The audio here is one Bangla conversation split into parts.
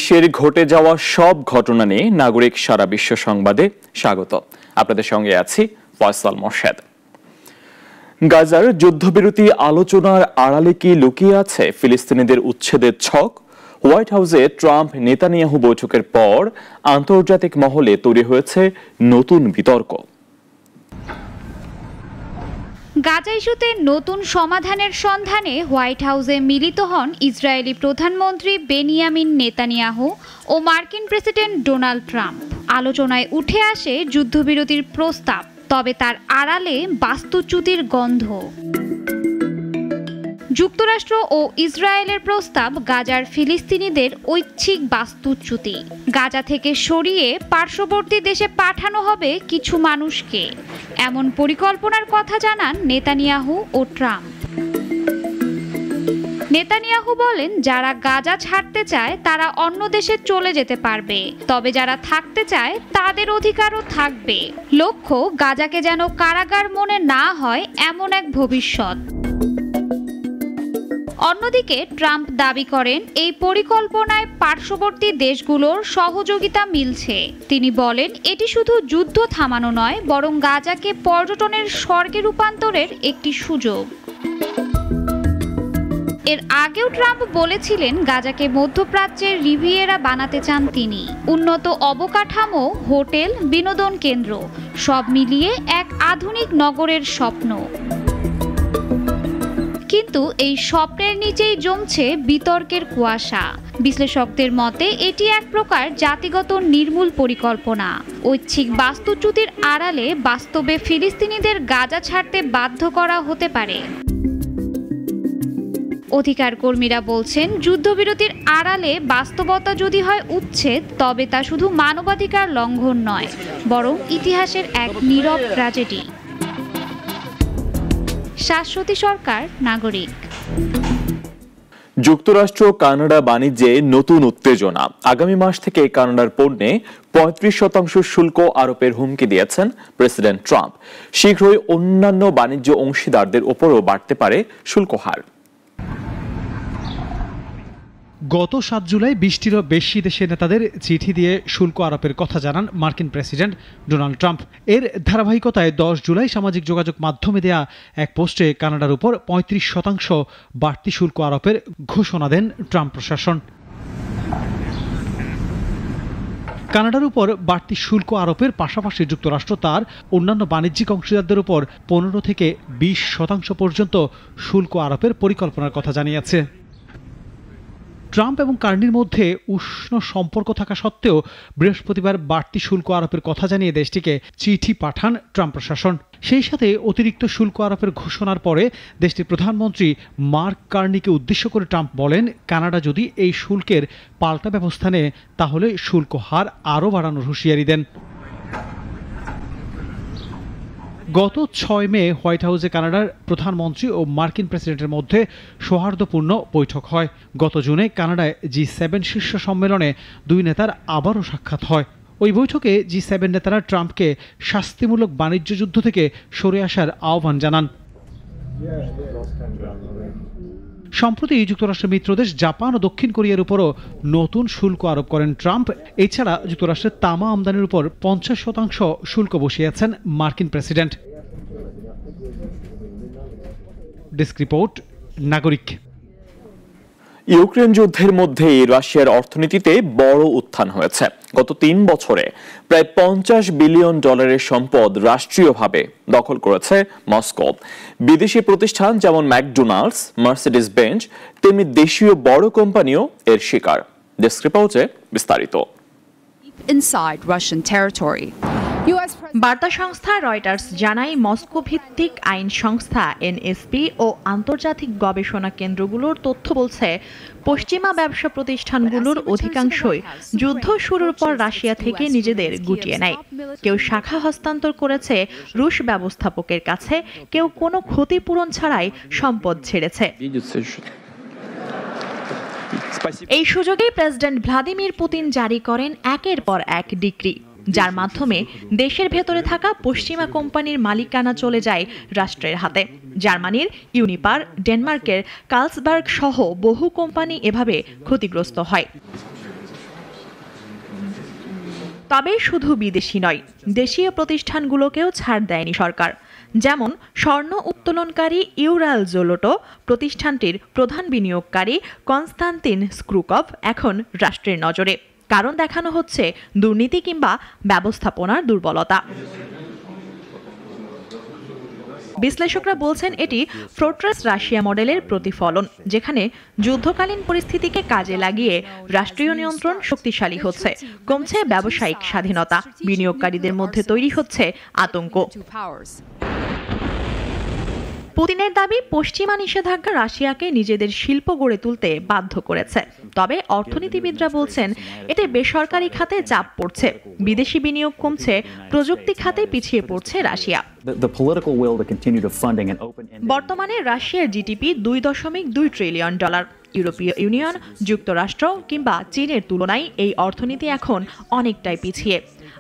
বিশ্বের ঘটে যাওয়া সব ঘটনা নিয়ে নাগরিক সারা বিশ্ব সংবাদে স্বাগত। আপনাদের সঙ্গে আছি ফয়সাল মোর্শেদ। গাজার যুদ্ধবিরতি আলোচনার আড়ালে কি লুকিয়ে আছে ফিলিস্তিনিদের উচ্ছেদের ছক? হোয়াইট হাউসে ট্রাম্প নেতানিয়াহু বৈঠকের পর আন্তর্জাতিক মহলে তৈরি হয়েছে নতুন বিতর্ক। গাজা ইস্যুতে নতুন সমাধানের সন্ধানে হোয়াইট হাউসে মিলিত হন ইসরায়েলি প্রধানমন্ত্রী বেনিয়ামিন নেতানিয়াহু ও মার্কিন প্রেসিডেন্ট ডোনাল্ড ট্রাম্প। আলোচনায় উঠে আসে যুদ্ধবিরতির প্রস্তাব, তবে তার আড়ালে বাস্তুচ্যুতির গন্ধ। যুক্তরাষ্ট্র ও ইসরায়েলের প্রস্তাব গাজার ফিলিস্তিনিদের ঐচ্ছিক বাস্তুচ্যুতি। গাজা থেকে সরিয়ে পার্শ্ববর্তী দেশে পাঠানো হবে কিছু মানুষকে, এমন পরিকল্পনার কথা জানান নেতানিয়াহু ও ট্রাম্প। নেতানিয়াহু বলেন, যারা গাজা ছাড়তে চায় তারা অন্য দেশে চলে যেতে পারবে, তবে যারা থাকতে চায় তাদের অধিকারও থাকবে। লক্ষ্য গাজাকে যেন কারাগার মনে না হয় এমন এক ভবিষ্যৎ। অন্যদিকে ট্রাম্প দাবি করেন, এই পরিকল্পনায় পার্শ্ববর্তী দেশগুলোর সহযোগিতা মিলছে। তিনি বলেন, এটি শুধু যুদ্ধ থামানো নয়, বরং গাজাকে পর্যটনের স্বর্গে রূপান্তরের একটি সুযোগ। এর আগেও ট্রাম্প বলেছিলেন, গাজাকে মধ্যপ্রাচ্যের রিভিয়েরা বানাতে চান তিনি। উন্নত অবকাঠামো, হোটেল, বিনোদন কেন্দ্র সব মিলিয়ে এক আধুনিক নগরের স্বপ্ন। কিন্তু এই স্বপ্নের নিচেই জমছে বিতর্কের কুয়াশা। বিশ্লেষকদের মতে এটি এক প্রকার জাতিগত নির্মূল পরিকল্পনা। ঐচ্ছিক বাস্তুচ্যুতির আড়ালে বাস্তবে ফিলিস্তিনিদের গাজা ছাড়তে বাধ্য করা হতে পারে। অধিকার কর্মীরা বলছেন, যুদ্ধবিরতির আড়ালে বাস্তবতা যদি হয় উচ্ছেদ, তবে তা শুধু মানবাধিকার লঙ্ঘন নয়, বরং ইতিহাসের এক নীরব ট্র্যাজেডি। শাশ্বতী সরকার, নাগরিক। যুক্তরাষ্ট্র কানাডা বাণিজ্যে নতুন উত্তেজনা। আগামী মাস থেকে কানাডার পণ্যে 35% শুল্ক আরোপের হুমকি দিয়েছেন প্রেসিডেন্ট ট্রাম্প। শীঘ্রই অন্যান্য বাণিজ্য অংশীদারদের ওপরও বাড়তে পারে শুল্ক হার। গত 7 জুলাই 20টিরও বেশি দেশের নেতাদের চিঠি দিয়ে শুল্ক আরোপের কথা জানান মার্কিন প্রেসিডেন্ট ডোনাল্ড ট্রাম্প। এর ধারাবাহিকতায় 10 জুলাই সামাজিক যোগাযোগ মাধ্যমে দেয়া এক পোস্টে কানাডার উপর 35% বাড়তি শুল্ক আরোপের ঘোষণা দেন ট্রাম্প প্রশাসন। কানাডার উপর বাড়তি শুল্ক আরোপের পাশাপাশি যুক্তরাষ্ট্র তার অন্যান্য বাণিজ্যিক অংশীদারদের উপর 15 থেকে 20% পর্যন্ত শুল্ক আরোপের পরিকল্পনার কথা জানিয়েছে। ট্রাম্প এবং কার্নির মধ্যে উষ্ণ সম্পর্ক থাকা সত্ত্বেও বৃহস্পতিবার বাড়তি শুল্ক আরোপের কথা জানিয়ে দেশটিকে চিঠি পাঠান ট্রাম্প প্রশাসন। সেই সাথে অতিরিক্ত শুল্ক আরোপের ঘোষণার পরে দেশটির প্রধানমন্ত্রী মার্ক কার্নিকে উদ্দেশ্য করে ট্রাম্প বলেন, কানাডা যদি এই শুল্কের পাল্টা ব্যবস্থা নেয় তাহলে শুল্ক হার আরও বাড়ানোর হুঁশিয়ারি দেন। গত 6 মে হোয়াইট হাউসে কানাডার প্রধানমন্ত্রী ও মার্কিন প্রেসিডেন্টের মধ্যে সৌহার্দ্যপূর্ণ বৈঠক হয়। গত জুনে কানাডায় G7 শীর্ষ সম্মেলনে দুই নেতার আবারও সাক্ষাৎ হয়। ওই বৈঠকে G7 নেতারা ট্রাম্পকে শাস্তিমূলক বাণিজ্য যুদ্ধ থেকে সরে আসার আহ্বান জানান। সম্প্রতি যুক্তরাষ্ট্রের মিত্রদেশ জাপান ও দক্ষিণ কোরিয়ার উপরও নতুন শুল্ক আরোপ করেন ট্রাম্প। এছাড়া যুক্তরাষ্ট্রের তামা আমদানির উপর 50% শুল্ক বসিয়েছেন মার্কিন প্রেসিডেন্ট। ডেস্ক রিপোর্ট, নাগরিক। ইউক্রেন যুদ্ধের মধ্যে রাশিয়ার অর্থনীতিতে বড় উত্থান হয়েছে। গত 3 বছরে প্রায় $50 বিলিয়ন সম্পদ রাষ্ট্রীয়ভাবে দখল করেছে মস্কো। বিদেশি প্রতিষ্ঠান যেমন ম্যাকডোনাল্ডস, মার্সিডিজ বেঞ্জ, তেমনি দেশীয় বড় কোম্পানিও এর শিকার। ডেস্ক রিপোর্টে বিস্তারিত। Inside Russian territory. বার্তা সংস্থা রয়টার্স জানায়, মস্কো ভিত্তিক আইন সংস্থা এনএসপি ও আন্তর্জাতিক গবেষণা কেন্দ্রগুলোর তথ্য বলছে, পশ্চিমা ব্যবসা প্রতিষ্ঠানগুলোর অধিকাংশই যুদ্ধ শুরুর পর রাশিয়া থেকে নিজেদের গুটিয়ে নেয়। কেউ শাখা হস্তান্তর করেছে রুশ ব্যবস্থাপকের কাছে, কেউ কোনো ক্ষতিপূরণ ছাড়াই সম্পদ ছেড়েছে। এই সুযোগে প্রেসিডেন্ট ভ্লাদিমির পুতিন জারি করেন একের পর এক ডিক্রি, যার মাধ্যমে দেশের ভেতরে থাকা পশ্চিমা কোম্পানির মালিকানা চলে যায় রাষ্ট্রের হাতে। জার্মানির ইউনিপার, ডেনমার্কের কার্লসবার্গ সহ বহু কোম্পানি এভাবে ক্ষতিগ্রস্ত হয়। তবে শুধু বিদেশি নয়, দেশীয় প্রতিষ্ঠানগুলোকেও ছাড় দেয়নি সরকার। যেমন স্বর্ণ উত্তোলনকারী ইউরাল জোলোটো প্রতিষ্ঠানটির প্রধান বিনিয়োগকারী কনস্তান্তিন স্ক্রুকভ এখন রাষ্ট্রের নজরে। কারণ দেখানো হচ্ছে দুর্নীতি কিংবা ব্যবস্থাপনার দুর্বলতা। বিশ্লেষকরা বলছেন এটি ফোর্ট্রেস রাশিয়া মডেলের প্রতিফলন, যেখানে যুদ্ধকালীন পরিস্থিতিকে কাজে লাগিয়ে রাষ্ট্রীয় নিয়ন্ত্রণ শক্তিশালী হচ্ছে, কমছে ব্যবসায়িক স্বাধীনতা, বিনিয়োগকারীদের মধ্যে তৈরি হচ্ছে আতঙ্ক। পুতিনের দাবি পশ্চিমা নিষেধাজ্ঞা রাশিয়াকে নিজেদের শিল্প গড়ে তুলতে বাধ্য করেছে। তবে অর্থনীতিবিদরা বলছেন এতে বেসরকারি খাতে চাপ পড়ছে, বিদেশি বিনিয়োগ কমছে, প্রযুক্তি খাতে পিছিয়ে পড়ছে রাশিয়া। বর্তমানে রাশিয়ার জিডিপি $2.2 ট্রিলিয়ন। ইউরোপীয় ইউনিয়ন, যুক্তরাষ্ট্র কিংবা চীনের তুলনায় এই অর্থনীতি এখন অনেকটাই পিছিয়ে।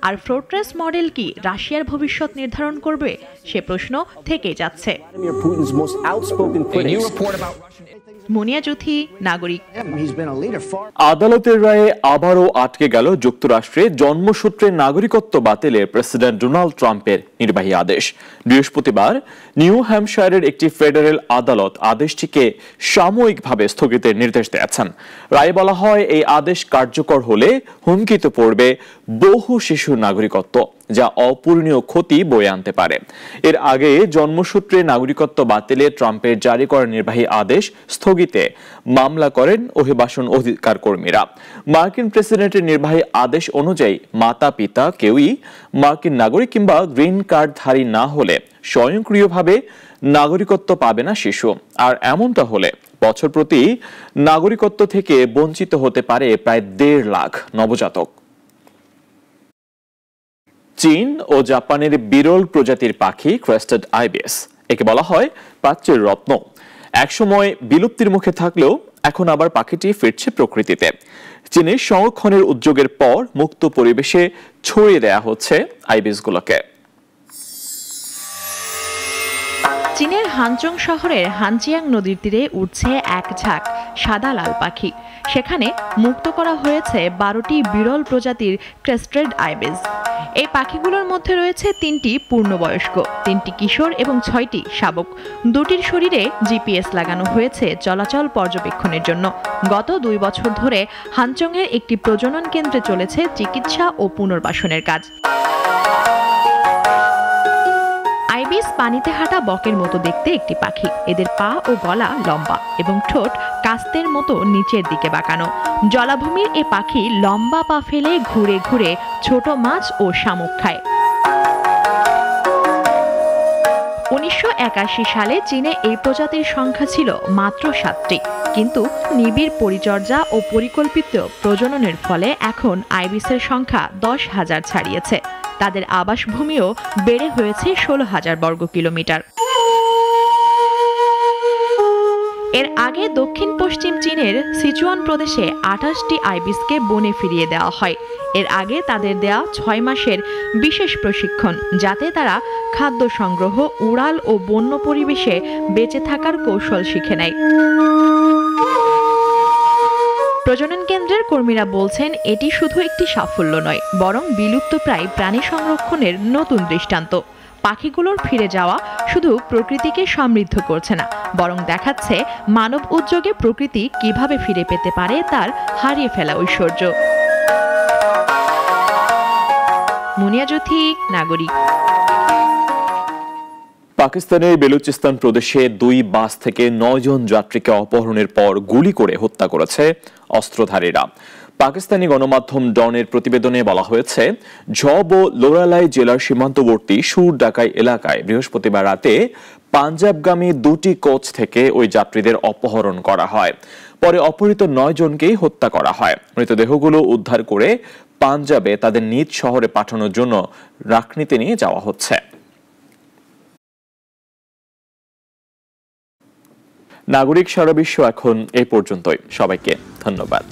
আর ফোর্ট্রেস মডেল কি রাশিয়ার ভবিষ্যৎ নির্ধারণ করবে, সে প্রশ্ন থেকেই যাচ্ছে। মুনিয়া জুথি, নাগরিক। আদালতের রায়ে আবারও আটকে গেল যুক্তরাষ্ট্রে জন্মসূত্রে নাগরিকত্ব বাতিলের প্রেসিডেন্ট ডোনাল্ড ট্রাম্পের নির্বাহী আদেশ। বৃহস্পতিবার নিউ হ্যাম্পশায়ারের একটি ফেডারেল আদালত আদেশটিকে সাময়িকভাবে স্থগিতের নির্দেশ দিয়েছেন। রায়ে বলা হয় এই আদেশ কার্যকর হলে হুমকিতে পড়বে বহু শিশুর নাগরিকত্ব, যা অপূরণীয় ক্ষতি বয়ে আনতে পারে। এর আগে জন্মসূত্রে নাগরিকত্ব বাতিলে ট্রাম্পের জারি করা নির্বাহী আদেশ স্থগিতে মামলা করেন অভিবাসন অধিকার কর্মীরা। মার্কিন প্রেসিডেন্টের নির্বাহী আদেশ অনুযায়ী মাতা পিতা কেউই মার্কিন নাগরিক কিংবা গ্রিন কার্ডধারী না হলে স্বয়ংক্রিয়ভাবে নাগরিকত্ব পাবে না শিশু। আর এমনটা হলে বছর প্রতি নাগরিকত্ব থেকে বঞ্চিত হতে পারে প্রায় 1.5 লাখ নবজাতক। চীন ও জাপানের বিরল প্রজাতির পাখি ক্রেস্টেড আইবিস, একে বলা হয় প্রাচ্যের রত্ন। একসময় বিলুপ্তির মুখে থাকলেও এখন আবার পাখিটি ফিরছে প্রকৃতিতে। চীনের সংরক্ষণের উদ্যোগের পর মুক্ত পরিবেশে ছড়িয়ে দেয়া হচ্ছে আইবিসগুলোকে। চীনের হানচং শহরের হানচিয়াং নদীর তীরে উঠছে এক ঝাঁক সাদা লাল পাখি। সেখানে মুক্ত করা হয়েছে 12টি বিরল প্রজাতির ক্রেস্টেড আইবিস। এই পাখিগুলোর মধ্যে রয়েছে 3টি পূর্ণবয়স্ক, 3টি কিশোর এবং 6টি শাবক। দুটির শরীরে জিপিএস লাগানো হয়েছে চলাচল পর্যবেক্ষণের জন্য। গত 2 বছর ধরে হানচংয়ের একটি প্রজনন কেন্দ্রে চলেছে চিকিৎসা ও পুনর্বাসনের কাজ। আইবিস পানিতে হাঁটা বকের মতো দেখতে একটি পাখি। এদের পা ও গলা লম্বা এবং ঠোঁট কাস্তের মতো নিচের দিকে বাঁকানো। জলাভূমির এ পাখি লম্বা পা ফেলে ঘুরে ঘুরে ছোট মাছ ও শামুক খায়। 1981 সালে চীনে এই প্রজাতির সংখ্যা ছিল মাত্র 7টি, কিন্তু নিবিড় পরিচর্যা ও পরিকল্পিত প্রজননের ফলে এখন আইবিসের সংখ্যা 10,000 ছাড়িয়েছে। তাদের আবাসভূমিও বেড়ে হয়েছে 16,000 বর্গ কিলোমিটার। এর আগে দক্ষিণ পশ্চিম চীনের সিচুয়ান প্রদেশে 28টি আইবিসকে বনে ফিরিয়ে দেওয়া হয়। এর আগে তাদের দেয়া 6 মাসের বিশেষ প্রশিক্ষণ, যাতে তারা খাদ্য সংগ্রহ, উড়াল ও বন্য পরিবেশে বেঁচে থাকার কৌশল শিখে নেয়। প্রজনন কেন্দ্রের কর্মীরা বলছেন এটি শুধু একটি সাফল্য নয়, বরং বিলুপ্তপ্রায় প্রাণী সংরক্ষণের নতুন দৃষ্টান্ত। পাখিগুলোর ফিরে যাওয়া শুধু প্রকৃতিকে সমৃদ্ধ করছে না, বরং দেখাচ্ছে মানব উদ্যোগে প্রকৃতি কিভাবে ফিরে পেতে পারে তার হারিয়ে ফেলা ঐশ্বর্য। মুনিয়া জুথি, নাগরিক। পাকিস্তানের বেলুচিস্তান প্রদেশে 2 বাস থেকে 9 জন যাত্রীকে অপহরণের পর গুলি করে হত্যা করেছে অস্ত্রধারীরা। পাকিস্তানি গণমাধ্যম ডনের প্রতিবেদনে বলা হয়েছে, ঝব ও লোরালাই জেলার সীমান্তবর্তী সুর ডাকাই এলাকায় বৃহস্পতিবার রাতে পাঞ্জাবগামী 2টি কোচ থেকে ওই যাত্রীদের অপহরণ করা হয়। পরে অপহৃত 9 জনকেই হত্যা করা হয়। মৃতদেহগুলো উদ্ধার করে পাঞ্জাবে তাদের নিজ শহরে পাঠানোর জন্য রাখনিতে নিয়ে যাওয়া হচ্ছে। নাগরিক সারা বিশ্ব এখন এই পর্যন্তই। সবাইকে ধন্যবাদ।